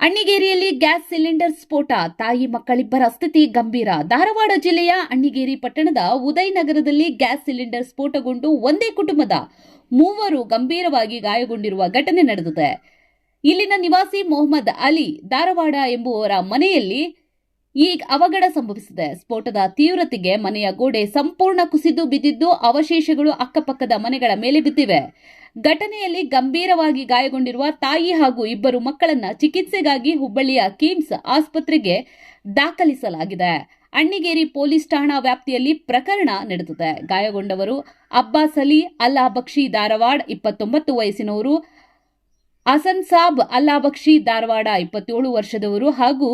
ಅಣ್ಣಿಗೇರಿಯಲ್ಲಿ gas cylinder ಸ್ಫೋಟ, ತಾಯಿ ಮಕ್ಕಳಿಬ್ಬರ ಸ್ಥಿತಿ ಗಂಭೀರ. ಧಾರವಾಡ ಜಿಲ್ಲೆಯ ಅಣ್ಣಿಗೇರಿ ಪಟ್ಟಣದ ಉದಯನಗರದಲ್ಲಿ ಗ್ಯಾಸ್ ಸಿಲಿಂಡರ್ ಸ್ಫೋಟಗೊಂಡು ಒಂದೇ ಕುಟುಂಬದ 3 ಗಂಭೀರವಾಗಿ ಗಾಯಗೊಂಡಿರುವ ಘಟನೆ ನಡೆದಿದೆ. ಇಲ್ಲಿನ ನಿವಾಸಿ ಮೊಹಮ್ಮದ್ ಅಲಿ ಧಾರವಾಡ ಎಂಬುವವರ ಮನೆಯಲ್ಲಿ ಈ ಅವಘಡ ಸಂಭವಿಸಿದೆ. ಸ್ಫೋಟದ ತೀವ್ರತೆಗೆ ಮನೆಯ ಗೋಡೆ ಸಂಪೂರ್ಣ ಕುಸಿದು ಬಿದ್ದಿದ್ದು, ಅವಶೇಷಗಳು ಅಕ್ಕಪಕ್ಕದ ಮನೆಗಳ ಮೇಲೆ ಬಿದ್ದಿವೆ. ಘಟನೆಯಲ್ಲಿ ಗಂಭೀರವಾಗಿ ಗಾಯಗೊಂಡಿರುವ ತಾಯಿ ಹಾಗೂ 2 ಮಕ್ಕಳನ್ನ ಚಿಕಿತ್ಸೆಗಾಗಿ ಹುಬ್ಬಳ್ಳಿಯ ಕಿಮ್ಸ್ ಆಸ್ಪತ್ರೆಗೆ ದಾಖಲಿಸಲಾಗಿದೆ. ಅಣ್ಣಿಗೇರಿ ಪೊಲೀಸ್ ಠಾಣಾ ವ್ಯಾಪ್ತಿಯಲ್ಲಿ ಪ್ರಕರಣ ನಡೆದಿದೆ. ಗಾಯಗೊಂಡವರು ಅಬ್ಬಾಸ್ ಅಲಿ ಅಲ್ಲಾ ಬಕ್ಷಿ ಧಾರವಾಡ 29 ವಯಸ್ಸಿನವರು, ಹಸನ್ ಸಾಬ್ ಅಲ್ಲಾ ಬಕ್ಷಿ ಧಾರವಾಡ 27 ವರ್ಷದವರು ಹಾಗೂ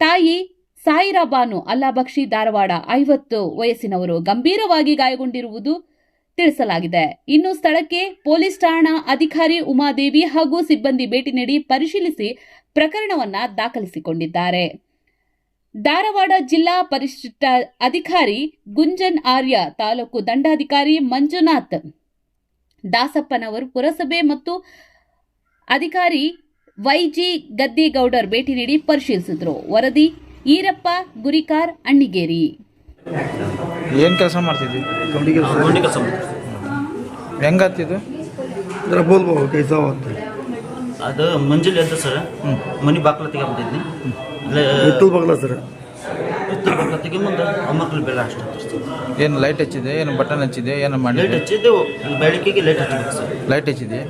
ತಾಯಿ ಸಾಯಿರಾ ಬಾನು ಅಲ್ಲಾ ಬಕ್ಷಿ ಧಾರವಾಡ 50 ವಯಸ್ಸಿನವರು ಗಂಭೀರವಾಗಿ ಗಾಯಗೊಂಡಿರುವುದು ತಿಳಿಸಲಾಗಿದೆ. ಇನ್ನು ಸ್ಥಳಕ್ಕೆ ಪೊಲೀಸ್ ಠಾಣಾ ಅಧಿಕಾರಿ ಉಮಾದೇವಿ ಹಾಗೂ ಸಿಬ್ಬಂದಿ ಭೇಟಿ ನೀಡಿ ಪರಿಶೀಲಿಸಿ ಪ್ರಕರಣವನ್ನ ದಾಖಲಿಸಿಕೊಂಡಿದ್ದಾರೆ. ಧಾರವಾಡ ಜಿಲ್ಲಾ ಪರಿಶಿಷ್ಟ ಅಧಿಕಾರಿ ಗುಂಜನ್ ಆರ್ಯ, ತಾಲೂಕು ದಂಡಾಧಿಕಾರಿ ಮಂಜುನಾಥ್ ದಾಸಪ್ಪನವರು, ಪುರಸಭೆ ಮತ್ತು ಅಧಿಕಾರಿ ವೈಜಿ ಗದ್ದಿಗೌಡರ್ ಭೇಟಿ ನೀಡಿ ಪರಿಶೀಲಿಸಿದರು. ವರದಿ ಈರಪ್ಪ ಗುರಿಕಾರ್, ಅಣ್ಣಿಗೇರಿ. ಏನು ಕೆಲಸ ಮಾಡ್ತಿದ್ವಿ? ಗುಂಡಿ ಕೆಲಸ ಹೆಂಗಾತಿದ್ದು? ಅದು ಮಂಜುಲಿ ಅಂತ ಸರ್, ಮನೆ ಬಾಕ್ಲ ತೆಗಿದ್ನಿ ಸರ್. ಬಾಕ್ಲ ತೆಗಿ ಮುಂದೆ ಮಕ್ಕಳು ಬೆಲ್ಲ ಅಷ್ಟು ಏನು ಲೈಟ್ ಹಚ್ಚಿದೆ, ಏನು ಬಟನ್ ಹಚ್ಚಿದೆ, ಏನು ಮಾಡಿ ಲೈಟ್ ಹಚ್ಚಿದ್ದೆವು. ಬೆಳಕಿಗೆ ಲೈಟ್ ಹಚ್ಚಿದ್ವಿ ಸರ್. ಲೈಟ್ ಹಚ್ಚಿದೆ,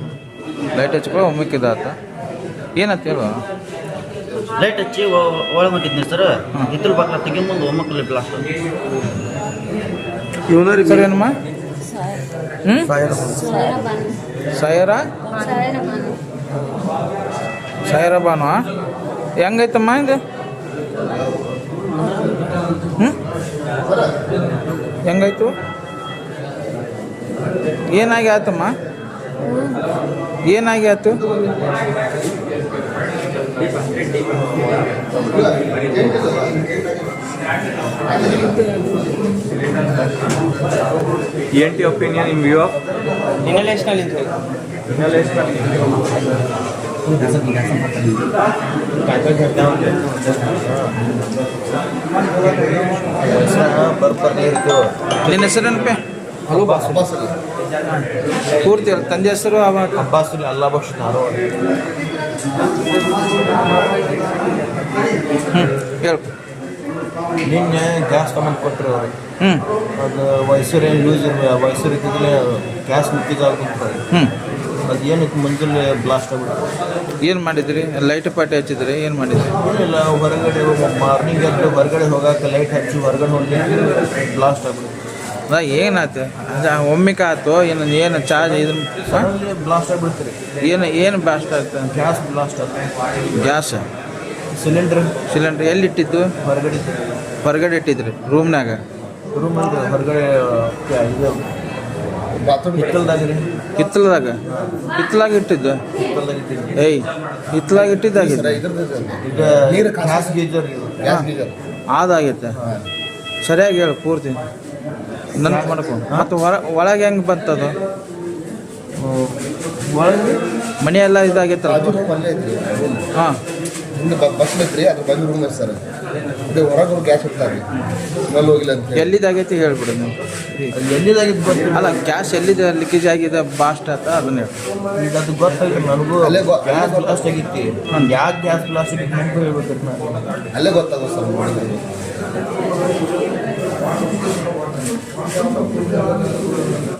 ಲೈಟ್ ಹಚ್ಕೊ ಒಮ್ಮಕ್ಕಿದಾತ. ಏನತ್ತ ಹೇಳು? ಲೈಟ್ ಹಚ್ಚಿ ಒಳ ಮಟ್ಟಿದ್ನಿ ಸರ್. ಇದ್ರ ಬಾಕ್ಲ ತೆಗಿ ಮುಂದೆ ಮಕ್ಕಳು ಬೆಲ್ಲ ಅಷ್ಟು ಸರ್. ಏನಮ್ಮ? ಸಾಯರಾ ಬಾನು ಹೆಂಗೈತಮ್ಮ ಇದು? ಹೆಂಗಾಯ್ತು? ಏನಾಗಿ ಆಯ್ತಮ್ಮ? ಏನಾಗಿ ಆಯ್ತು? ఏంటి ఒపీనియన్ ఇన్ వ్యూ ఆఫ్ ಇನ್ಹಲೇಷನಲ್ ನಿನ್ನ ಹೆಸರೇನಪ್ಪ? ಪೂರ್ತಿ ತಂದೆ ಹೆಸರು? ಅಬ್ಬಾಸ್ ಅಲಿ ಅಲ್ಲಾ ಬಕ್ಷಿ ಧಾರವಾಡ. ಹೇಳು. ನಿನ್ನೆ ಗ್ಯಾಸ್ ತಗೊಂಡು ಕೊಟ್ಟರು ಅವರು. ಅದು ವಯಸ್ಸರು ಏನು ಯೂಸ್ ವಯಸ್ಸರು ಇದ್ದಿದ್ರೆ ಗ್ಯಾಸ್ ಲೀಕೇಜ್ ಆಗುತ್ತದೆ. ಅದು ಏನಕ್ಕೆ ಮುಂಜಾನೆ ಬ್ಲಾಸ್ಟ್ ಆಗ್ಬಿಟ್ಟು. ಏನು ಮಾಡಿದ್ರಿ? ಲೈಟ್ ಪಾಟಿ ಹಚ್ಚಿದ್ರಿ? ಏನು ಮಾಡಿದ್ರಿ? ಏನಿಲ್ಲ, ಹೊರಗಡೆ ಮಾರ್ನಿಂಗ್ ಎದ್ದು ಹೊರಗಡೆ ಹೋಗಕ್ಕೆ ಲೈಟ್ ಹಚ್ಚಿ ಹೊರಗಡೆ ಹೋಗಿ ಬ್ಲಾಸ್ಟ್ ಆಗ್ಬಿಟ್ಟು. ಏನಾಯ್ತು? ಒಮ್ಮಿಕ ಆಯ್ತು ಏನು ಚಾರ್ಜ್ ಇದ್ರ ಬ್ಲಾಸ್ಟ್ ಆಗ್ಬಿಡ್ತೀರಿ. ಏನು ಬ್ಲಾಸ್ಟ್ ಆಯ್ತು? ಗ್ಯಾಸ್ ಬ್ಲಾಸ್ಟ್ ಆಗ್ತದೆ. ಗ್ಯಾಸ್ ಸಿಲಿಂಡ್ರ್ ಎಲ್ಲಿಟ್ಟಿದ್ದು? ಹೊರಗಡೆ ಇಟ್ಟಿದ್ರಿ? ರೂಮ್ನಾಗ? ರೂಮಲ್ಲಿ ಹೊರಗಡೆ ಇದು ಹಿತ್ತಲ್ದಾಗ್ರಿ. ಹಿತ್ತಲಾಗ ಇಟ್ಟಿದ್ದು? ಏಯ್, ಹಿತ್ತಲಾಗ ಇಟ್ಟಿದ್ದಾಗಿದೆ. ಈಗ ಗ್ಯಾಸ್ ಗೀಜರ್ ಅದಾಗೈತೆ. ಸರಿಯಾಗಿ ಹೇಳು ಪೂರ್ತಿ. ನನಗೆ ಮಾಡ್ಕೊ. ಮತ್ತು ಒಳಗೆ ಹೆಂಗೆ ಬಂತದು? ಒಳಗೆ ಮನೆಯೆಲ್ಲ ಇದಾಗೈತಲ್ಲ? ಹಾಂ, ಬಸ್ ಐತ್ರಿ, ಅದ್ರ ಬಂದು ರೂಮ್ ಐತೆ ಸರ್. ಇದು ಹೊರಗೆ ಗ್ಯಾಸ್ ಇರ್ತಾರೆ, ಸ್ಮೆಲ್ ಹೋಗಿಲ್ಲ ಅಂತ. ಎಲ್ಲಿದಾಗೈತಿ ಹೇಳ್ಬಿಡು ನೀವು. ಎಲ್ಲಿದಾಗಿದ್ದು ಗೊತ್ತಿಲ್ಲ. ಅಲ್ಲ, ಗ್ಯಾಸ್ ಎಲ್ಲಿದೆ ಲೀಕೇಜ್ ಆಗಿದೆ, ಬಾಸ್ಟ್ ಆತ ಅದನ್ನ ಹೇಳಿ. ಈಗ ಅದು ಗೊತ್ತಾಯ್ತು ನನಗೂ. ಗ್ಯಾಸ್ ಬ್ಲಾಸ್ಟ್ ಆಗಿತ್ತು. ಯಾಕೆ ಗ್ಯಾಸ್ ಬ್ಲಾಸ್ಟ್ ಆಗಿತ್ತು ಅಂತ ಹೇಳ್ಬೇಕು ನಾನು. ಅಲ್ಲೇ ಗೊತ್ತಾಗೋದು ಸರ್.